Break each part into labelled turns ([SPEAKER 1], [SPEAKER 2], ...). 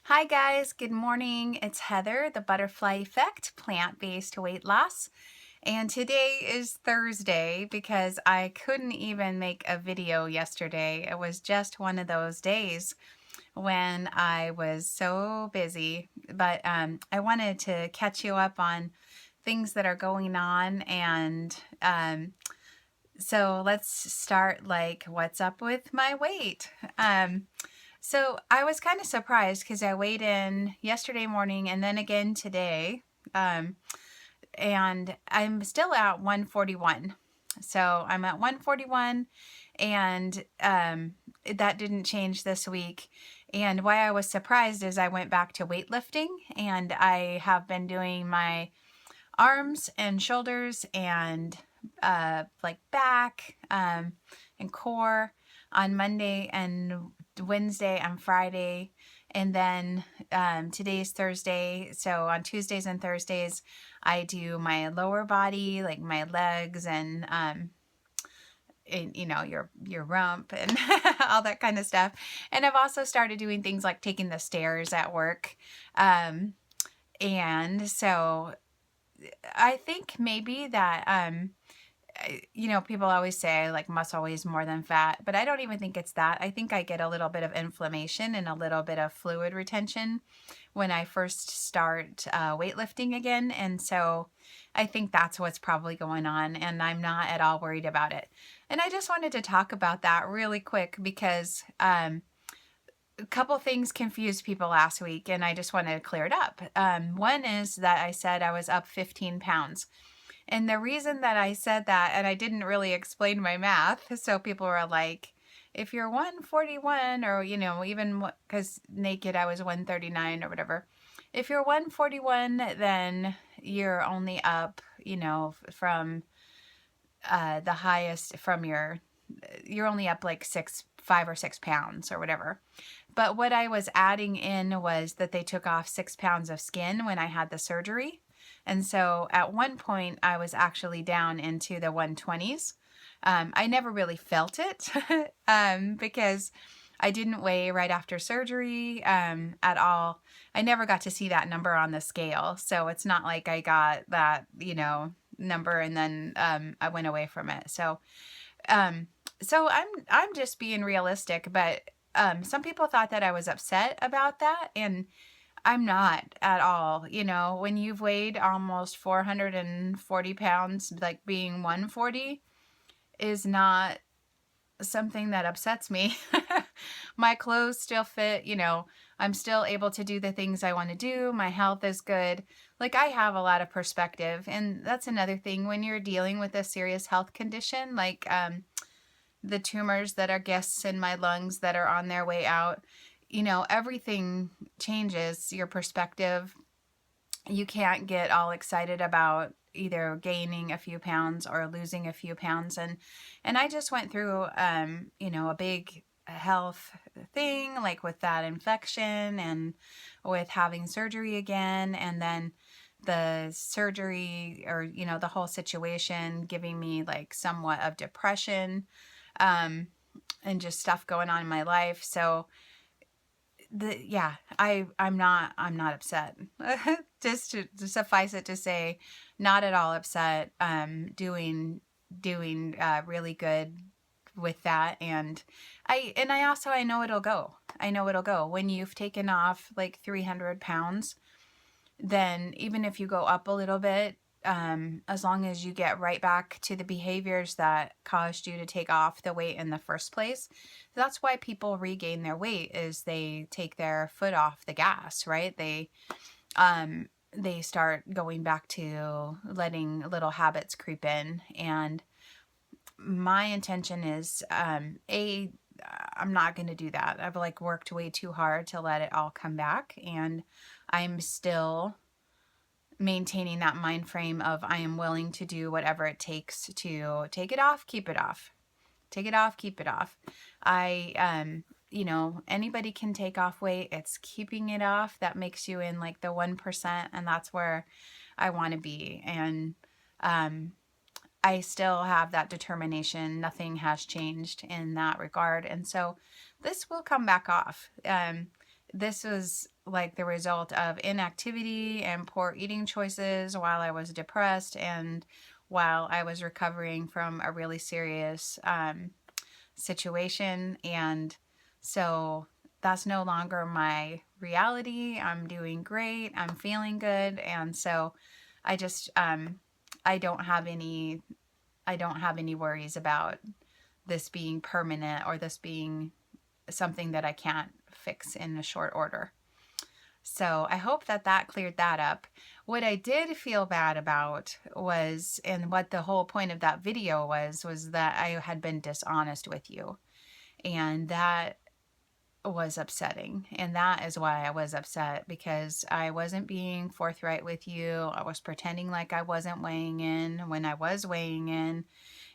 [SPEAKER 1] Hi guys, good morning. It's Heather, the Butterfly Effect plant-based weight loss. And today is Thursday because I couldn't even make a video yesterday. It was just one of those days when I was so busy. But I wanted to catch you up on things that are going on. And so let's start like, what's up with my weight? So I was kind of surprised because I weighed in yesterday morning and then again today. Um, and I'm still at 141. So I'm at 141 and that didn't change this week. And why I was surprised is I went back to weightlifting and I have been doing my arms and shoulders and like back and core on Monday and Wednesday and Friday. And then today's Thursday. So on Tuesdays and Thursdays, I do my lower body, like my legs and your rump and all that kind of stuff. And I've also started doing things like taking the stairs at work. And so I think maybe that people always say like muscle weighs more than fat, but I don't even think it's that. I think I get a little bit of inflammation and a little bit of fluid retention when I first start weightlifting again. And so I think that's what's probably going on, and I'm not at all worried about it. And I just wanted to talk about that really quick because a couple things confused people last week, and I just wanted to clear it up. One is that I said I was up 15 pounds. And the reason that I said that, and I didn't really explain my math, so people were like, if you're 141, or, even because naked I was 139 or whatever. If you're 141, then you're only up, from the highest from you're only up like 5 or 6 pounds or whatever. But what I was adding in was that they took off 6 pounds of skin when I had the surgery. And so at one point, I was actually down into the 120s. I never really felt it because I didn't weigh right after surgery at all. I never got to see that number on the scale. So it's not like I got that, number and then I went away from it. Um, so I'm just being realistic, but some people thought that I was upset about that, and I'm not at all. When you've weighed almost 440 pounds, like being 140 is not something that upsets me. My clothes still fit, I'm still able to do the things I want to do. My health is good. Like, I have a lot of perspective. And that's another thing when you're dealing with a serious health condition, like the tumors that are guests in my lungs that are on their way out, everything changes your perspective. You can't get all excited about either gaining a few pounds or losing a few pounds. And I just went through, a big health thing, like with that infection and with having surgery again. And then the surgery, or, the whole situation giving me like somewhat of depression, and just stuff going on in my life. So I'm not upset. Just to suffice it to say, not at all upset. Doing really good with that, and I know it'll go. I know it'll go. When you've taken off like 300 pounds, then even if you go up a little bit, as long as you get right back to the behaviors that caused you to take off the weight in the first place. That's why people regain their weight, is they take their foot off the gas, right? They start going back to letting little habits creep in. And my intention is, I'm not going to do that. I've like worked way too hard to let it all come back, and I'm still maintaining that mind frame of I am willing to do whatever it takes to take it off, keep it off. Take it off, keep it off. Anybody can take off weight. It's keeping it off that makes you in like the 1%, and that's where I want to be. And I still have that determination. Nothing has changed in that regard. And so this will come back off. this was like the result of inactivity and poor eating choices while I was depressed and while I was recovering from a really serious situation. And so that's no longer my reality. I'm doing great. I'm feeling good. And so I just, I don't have any, I don't have any worries about this being permanent or this being something that I can't fix in a short order. So I hope that that cleared that up. What I did feel bad about was, and what the whole point of that video was that I had been dishonest with you. And that was upsetting. And that is why I was upset, because I wasn't being forthright with you. I was pretending like I wasn't weighing in when I was weighing in.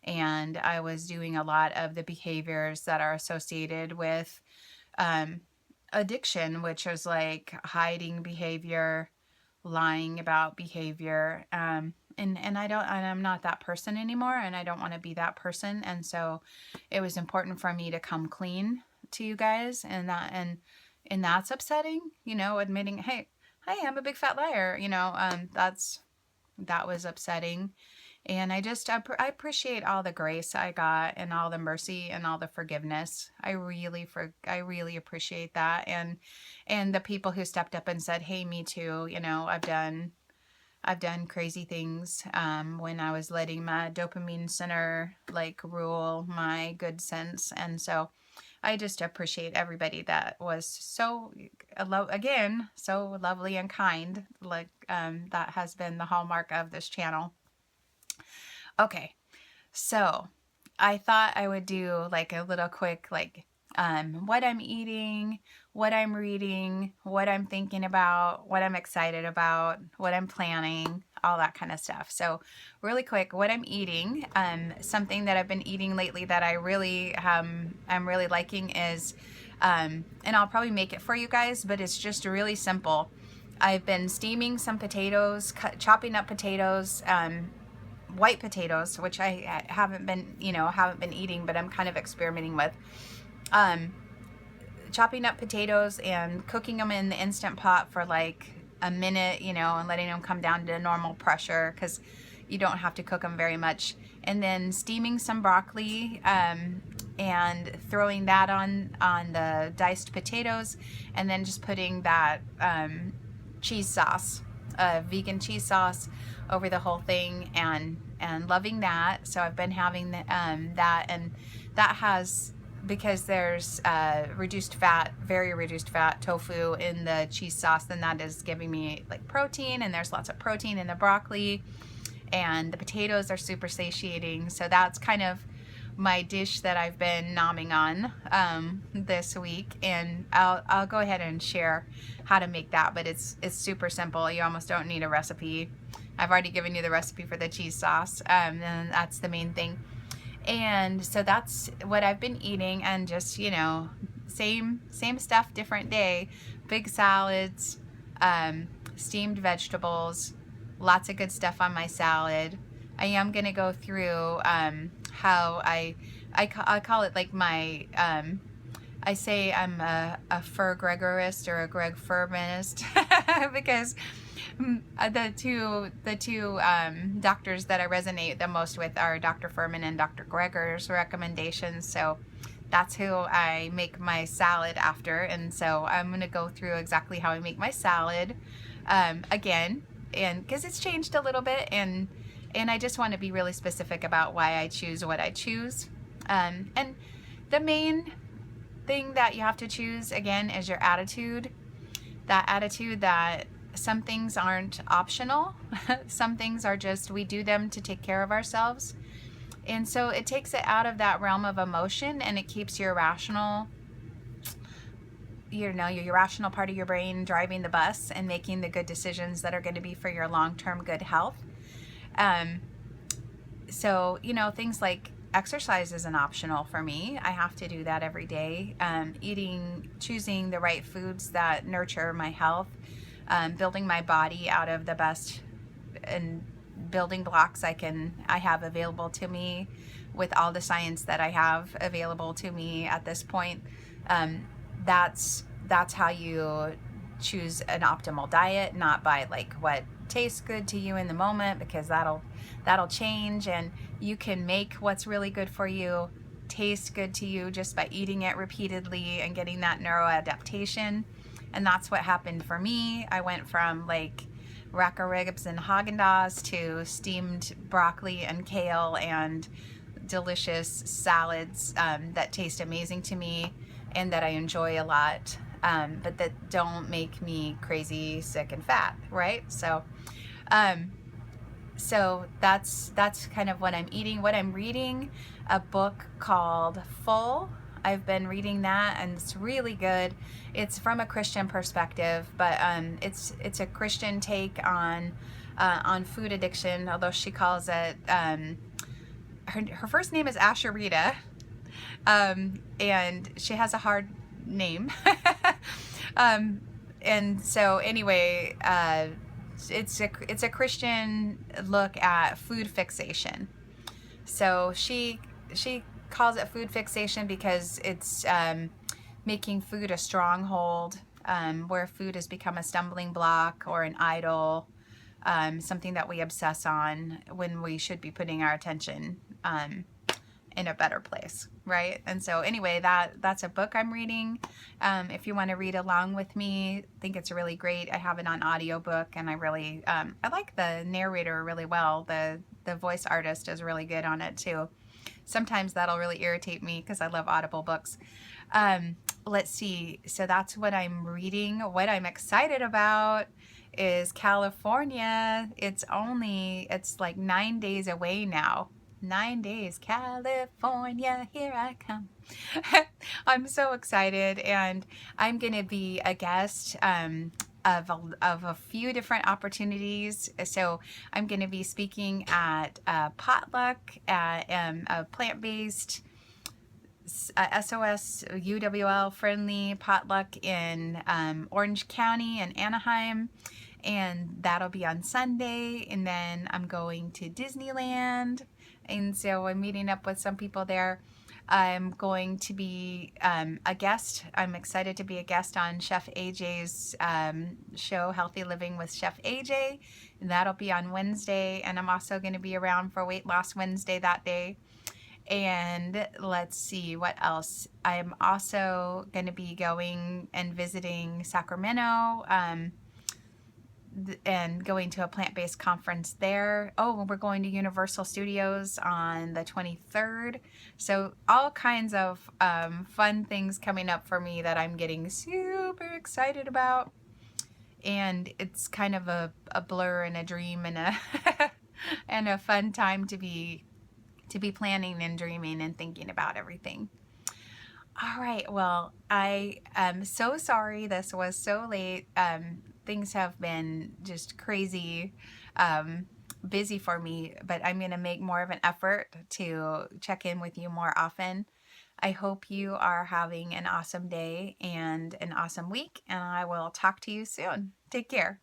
[SPEAKER 1] And I was doing a lot of the behaviors that are associated with addiction, which is like hiding behavior, lying about behavior. And I'm not that person anymore, and I don't want to be that person. And so it was important for me to come clean to you guys, and that's upsetting, admitting, hey, I'm a big fat liar, that was upsetting. And I appreciate all the grace I got and all the mercy and all the forgiveness. I really appreciate that. And the people who stepped up and said, hey, me too. I've done crazy things when I was letting my dopamine center like rule my good sense. And so I just appreciate everybody that was so, again, so lovely and kind. Like that has been the hallmark of this channel. Okay, so I thought I would do like a little quick, like what I'm eating, what I'm reading, what I'm thinking about, what I'm excited about, what I'm planning, all that kind of stuff. So really quick, what I'm eating, something that I've been eating lately that I really, I'm really liking is, and I'll probably make it for you guys, but it's just really simple. I've been steaming some potatoes, chopping up potatoes, white potatoes, which I haven't been eating, but I'm kind of experimenting with. Chopping up potatoes and cooking them in the Instant Pot for like a minute, and letting them come down to normal pressure, because you don't have to cook them very much. And then steaming some broccoli, and throwing that on the diced potatoes, and then just putting that cheese sauce, vegan cheese sauce, over the whole thing, and loving that. So I've been having that, and that has, because there's reduced fat, very reduced fat tofu in the cheese sauce, then that is giving me like protein, and there's lots of protein in the broccoli, and the potatoes are super satiating. So that's kind of my dish that I've been nomming on this week, and I'll go ahead and share how to make that, but it's super simple. You almost don't need a recipe. I've already given you the recipe for the cheese sauce, and that's the main thing. And so that's what I've been eating, and just, same stuff, different day. Big salads, steamed vegetables, lots of good stuff on my salad. I am going to go through how I call it like my, I say I'm a Fur Gregorist or a Greg Furmanist because the two doctors that I resonate the most with are Dr. Furman and Dr. Greger's recommendations. So that's who I make my salad after. And so I'm going to go through exactly how I make my salad again, and because it's changed a little bit, and I just want to be really specific about why I choose what I choose. And the main thing that you have to choose, again, is your attitude. That attitude that some things aren't optional. Some things are just, we do them to take care of ourselves. And so it takes it out of that realm of emotion, and it keeps your rational, your rational part of your brain driving the bus and making the good decisions that are going to be for your long-term good health. So, things like exercise isn't optional for me. I have to do that every day. Choosing the right foods that nurture my health, building my body out of the best and building blocks I have available to me with all the science that I have available to me at this point. That's that's how you choose an optimal diet, not by like what tastes good to you in the moment, because that'll change, and you can make what's really good for you taste good to you just by eating it repeatedly and getting that neuroadaptation. And that's what happened for me. I went from like rack of ribs and Haagen-Dazs to steamed broccoli and kale and delicious salads that taste amazing to me and that I enjoy a lot, but that don't make me crazy, sick, and fat, right? Um, so that's kind of what I'm eating. What I'm reading, a book called Full. I've been reading that, and it's really good. It's from a Christian perspective, but it's a Christian take on food addiction. Although she calls it her first name is Asherita, and she has a hard name. And so anyway, it's a Christian look at food fixation. So she calls it food fixation because it's making food a stronghold, where food has become a stumbling block or an idol, something that we obsess on when we should be putting our attention in a better place, right? And so anyway, that's a book I'm reading. If you want to read along with me, I think it's really great. I have it on audiobook, and I really I like the narrator really well. The voice artist is really good on it too. Sometimes that'll really irritate me because I love Audible books. Let's see. So that's what I'm reading. What I'm excited about is California. It's like 9 days away now. 9 days, California, here I come. I'm so excited, and I'm going to be a guest of a few different opportunities. So I'm going to be speaking at a potluck, at a plant-based SOS UWL friendly potluck in Orange County and Anaheim, and that'll be on Sunday. And then I'm going to Disneyland, and so I'm meeting up with some people there. I'm going to be a guest. I'm excited to be a guest on Chef AJ's show, Healthy Living with Chef AJ. And that'll be on Wednesday. And I'm also going to be around for Weight Loss Wednesday that day. And let's see what else. I'm also going to be going and visiting Sacramento, and going to a plant-based conference there. Oh, we're going to Universal Studios on the 23rd. So all kinds of fun things coming up for me that I'm getting super excited about. And it's kind of a blur and a dream and a and a fun time to be planning and dreaming and thinking about everything. All right, well, I am so sorry this was so late. Things have been just crazy busy for me, but I'm going to make more of an effort to check in with you more often. I hope you are having an awesome day and an awesome week, and I will talk to you soon. Take care.